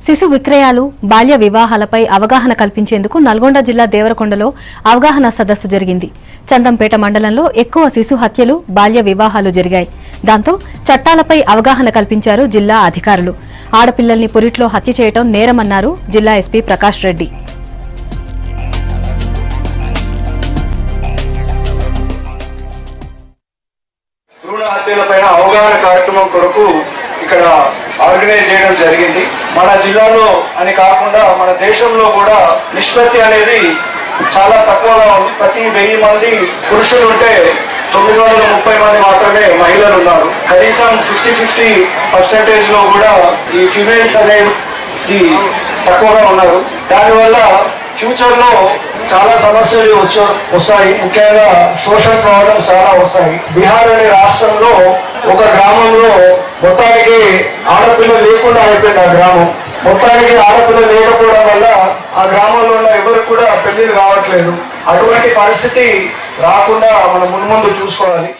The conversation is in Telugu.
శిశు విక్రయాలు బాల్య వివాహాలపై అవగాహన కల్పించేందుకు నల్గొండ జిల్లా దేవరకొండలో అవగాహన సదస్సు జరిగింది. చందంపేట మండలంలో ఎక్కువ శిశు హత్యలు, బాల్య వివాహాలు జరిగాయి. దాంతో చట్టాలపై అవగాహన కల్పించారు జిల్లా అధికారులు. ఆడపిల్లల్ని పురిట్లో హత్య చేయడం నేరమన్నారు జిల్లా ఎస్పీ ప్రకాష్ రెడ్డి. అవగాహన కార్యక్రమం కొరకు ఇక్కడ ఆర్గనైజ్ చేయడం జరిగింది. మన జిల్లాలో అని కాకుండా మన దేశంలో కూడా నిష్పత్తి అనేది చాలా తక్కువగా ఉంది. ప్రతి 1000 మంది పురుషులు ఉంటే 930 మంది మాత్రమే మహిళలు ఉన్నారు. కనీసం 50-50% లో కూడా ఈ ఫిమేల్స్ అనేది తక్కువగా ఉన్నారు. దానివల్ల ఫ్యూచర్ లో చాలా సమస్యలు వస్తాయి. ముఖ్యంగా సోషల్ ప్రాబ్లమ్స్ చాలా వస్తాయి. బీహార్ అనే రాష్ట్రంలో ఒక గ్రామంలో మొత్తానికి ఆడపిల్ల లేకుండా అయిపోయింది. ఆ గ్రామం మొత్తానికి ఆడపిల్ల లేకపోవడం వల్ల ఆ గ్రామంలో ఉన్న ఎవరికి కూడా పెళ్లిళ్ళు కావట్లేదు. అటువంటి పరిస్థితి రాకుండా మనం ముందు చూసుకోవాలి.